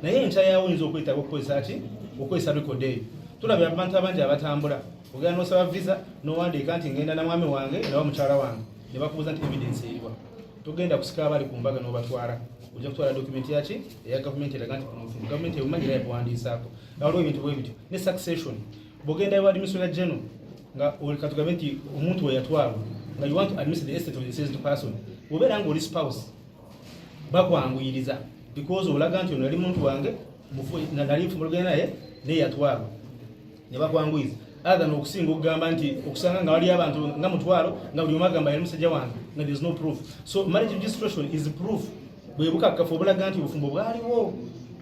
naye enkya yawo oyinza okwetaaga okukozesa ki okukozesa record eyo. Tulabye abantu abangi abatambula ogenda n'osaba visa n'owandiika nti ngenda na mwami wange nawa mukyala wange ne bakubuuza nti evidence eriwa. Togenda kusika abali ku mbaga n'obatwala, ojja kutwala dokumenti yaki eya gavumenti eraga nti gavumenti ebumanyi era yakuwandiisaako. Waliwo ebintu bwe bityo ne succession. Bw'ogenda ewa administrator general nga katugambe nti omuntu we yatwalwa nga you want to administer the estate of the deceased person, obeera ng'oli spouse bakwanguyiriza because olaga nti ono yali muntu wange nali nfumbo lugenda naye naye yatwalwa ne bakwanguyiza. Other n'okusinga okugamba nti okusanga nga wali abantu nga mutwalo nga buli omu agamba yali musajja wange nga there is no proof. So marriage registration is proof. Bwe bukakafu obulaga nti obufumbo bwaliwo,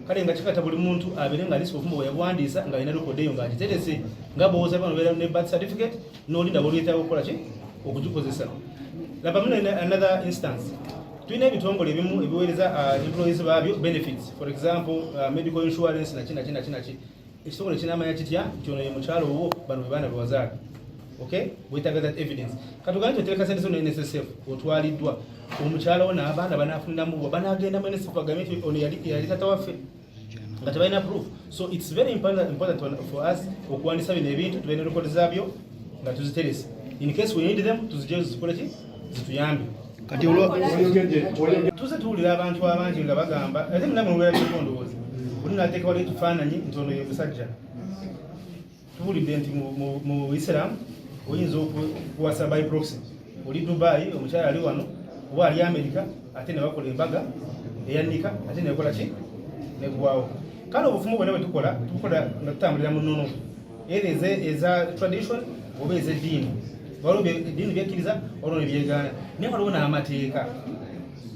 kale nga kikata buli muntu abeere nga alisi obufumbo bwe yabuwandiisa nga alina record eyo nga agiterese nga bw'owoza bano beera ne birth certificate n'olinda bw'oluyitako okukola ki okugikozesa. Labamu another instance. Tulina ebitongole ebimu ebiweereza employees baabyo benefits, for example medical insurance naki ekitongole kinamanya kitya nti ono ye mukyalo owo bano be baana be wazaala. Okay, wetaaga that evidence. Katugambe otereka sente zo ne NSSF otwaliddwa omukyala wo n'abaana banaafuniramu banaagenda mu NSSF bagambe nti ono yali tata waffe nga tebalina proof. So it's very important for us okuwandiisa bino ebintu tubeera ne record zaabyo nga tuziterese. In case we need them tuzigyeyo zikole ki zituyambe. Kati tuze tuwulira abantu abangi nga bagamba ate munamwe mubeera kyekondowooza oli naateeka wali ekifaananyi nti ono ye musajja. Tuwulidde nti mu Islam oyinza okuwasa by proxy. Oli Dubai omukyala ali wano oba ali America ate ne bakola embaga eyannika ate nekola ki negwawo. Kale obufumu bwonna bwe tukola nga tutambulira mu nnono eza tradition oba ez'eddiini. Waliwo eddiini byekkiriza waliwo ne byegaana naye waliwo n'amateeka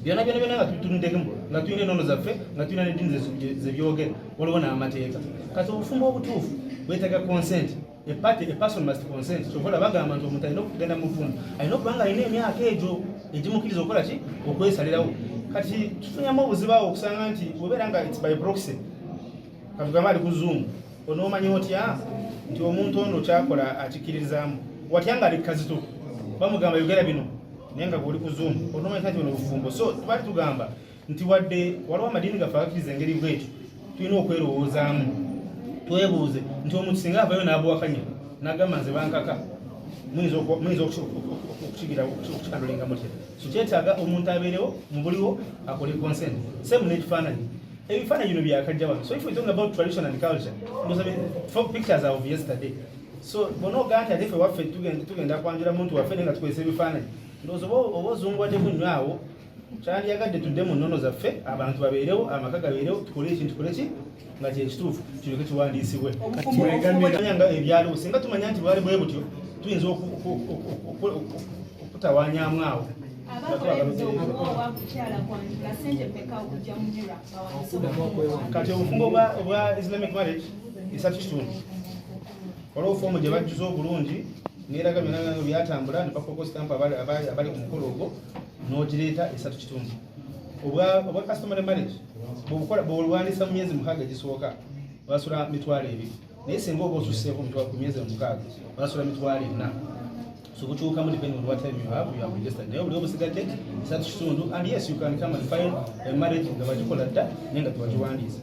byonna nga tutunudekemu nga tulina ennono zaffe nga tulina n'eddiini zebyogera waliwo n'amateeka. Kati obufumbo obutuufu bwetaaga consent. A person must consent. Kyovola bagamba nti omuntu alina okugenda mu bufumbo alina okuba nga alina emyaka egyo egimukkiriza okukola ki okwesalirawo. Kati tufunyamu obuzibu awo okusanga nti obeera nga it's by proxy. Katugambe ali ku Zoom onoomanyi otya nti omuntu ono kyakola akikkiririzaamu watya nga ali kazito bamugamba yogera bino naye nga guli ku Zoom onoomanyi nti ono bufumbo. So tubali tugamba nti wadde waliwo amadiini gaffe agakkiriza engeri bwetyo tulina okwerowoozaamu twebuuze nti omuntu singa avayo n'abuwakanya n'agamba nze bankaka muyinza okukigira okukikandulinga mutya. So kyetaaga omuntu abeerewo mu buliwo akole consent. Same n'ekifaananyi ebifaananyi bino byakajja wano. So if we talk about tradition and culture pictures are of yesterday. So bonoga nti ate ffe waffe tugenda kwanjula muntu waffe naye nga tukozesa ebifaananyi ndowooza oba ozunguwaddeku nnyo awo kyandiyagadde tudde mu nnono zaffe abantu babeerewo amaka gabeerewo tukole ekintu tukole ki nga kyekituufu kireke kiwandiisibwe. Nga ebyalo singa tumanya nti bwali bwe butyo tuyinza okutawanyamu awo. Kati obufumbo obwa Islamic marriage esatu kitundu. Waliwo foomu gye bajjuza obulungi neeraga byonna byatambula ne bakoko stamp abali ku mukolo ogwo n'ogireeta esatu kitundu. Obwa customary marriage bw'olwandiisa mu myezi 6 egisooka basula mitwalo 2 naye singa oba osusseeko ku myezi 6 basula mitwalo 4. So bukyukamu depending on what time you have registered. Naye buli obusigadde esatu kitundu and yes you can come and file a marriage nga bagikola dda naye nga tebagiwandiisa.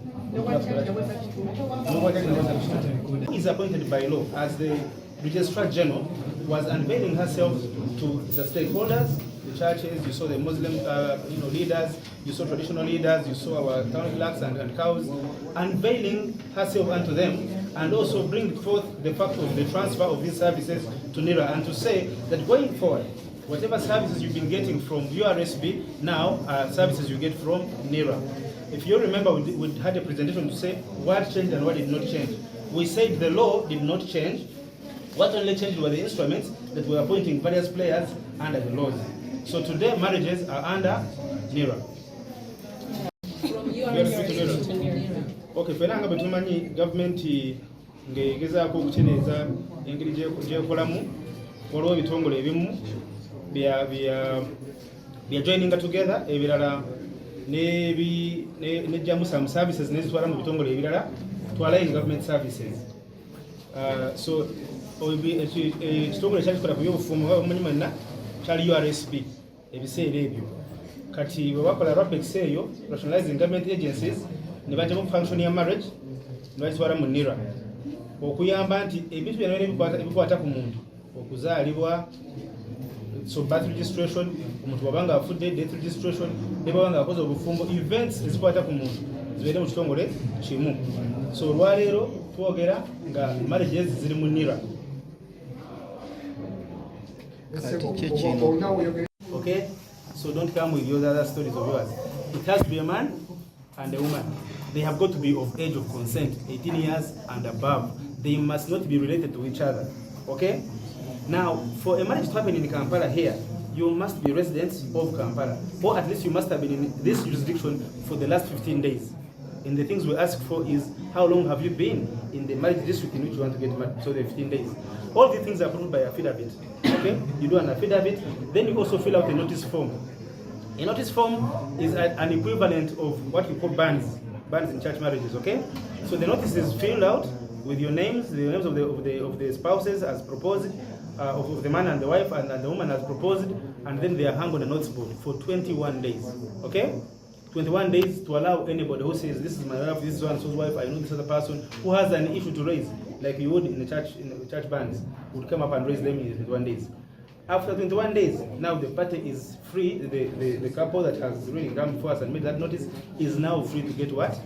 Is appointed by law as the Registrar General was unveiling herself to the stakeholders, the churches. You saw the Muslim leaders, you saw traditional leaders, you saw our town clerks and cows, unveiling herself unto them, and also bring forth the fact of the transfer of these services to NIRA, and to say that going forward, whatever services you've been getting from URSB now are services you get from NIRA. If you remember, we had a presentation to say what changed and what did not change. We said the law did not change. What only changed were the instruments that were appointing various players under the laws. So today, marriages are under NIRA. From URSB to NIRA. Okay, fenanga betumanyi government ngegezaako okutereeza engeri gyekolamu waliwo ebitongole ebimu bya joining together ebirala nejjamu some services nezitwala mu bitongole ebirala twalayo government services. So ekitongole kyakikola ku byobufumu nga omumanyi mwenna kyali URSB ebiseera ebyo. Kati bwe bakola RAPEX eyo, Rationalizing Government Agencies, ne bajjamu function ya marriage ne bakitwala mu NIRA okuyamba nti ebintu byonna ebikwata ku muntu okuzaalibwa, so birth registration, omuntu wabanga afudde, death registration, ne bwabanga akoze obufumbo, events ezikwata ku muntu zibeere mu kitongole kimu. So olwaleero twogera nga marriages ziri mu NIRA. Okay, so don't come with those other stories of yours. It has to be a man and a woman. They have got to be of age of consent, 18 years and above. They must not be related to each other. Okay? Now, for a marriage to happen in Kampala here, you must be residents of Kampala, or at least you must have been in this jurisdiction for the last 15 days. And the things we ask for is, how long have you been in the marriage district in which you want to get married? So the 15 days. All these things are approved by affidavit. Okay? You do an affidavit, then you also fill out a notice form. A notice form is an equivalent of what you call bands in church marriages. Okay? So the notice is filled out with your names, the names of the spouses as proposed, of the man and the wife and the woman as proposed, and then they are hung on a notice board for 21 days. Okay? 21 days to allow anybody who says, this is my wife, this is so-and-so's wife, I know this other person, who has an issue to raise, like you would in the church bands, would come up and raise them in 21 days. After 21 days, now the party is free, the couple that has really come before us and made that notice is now free to get what?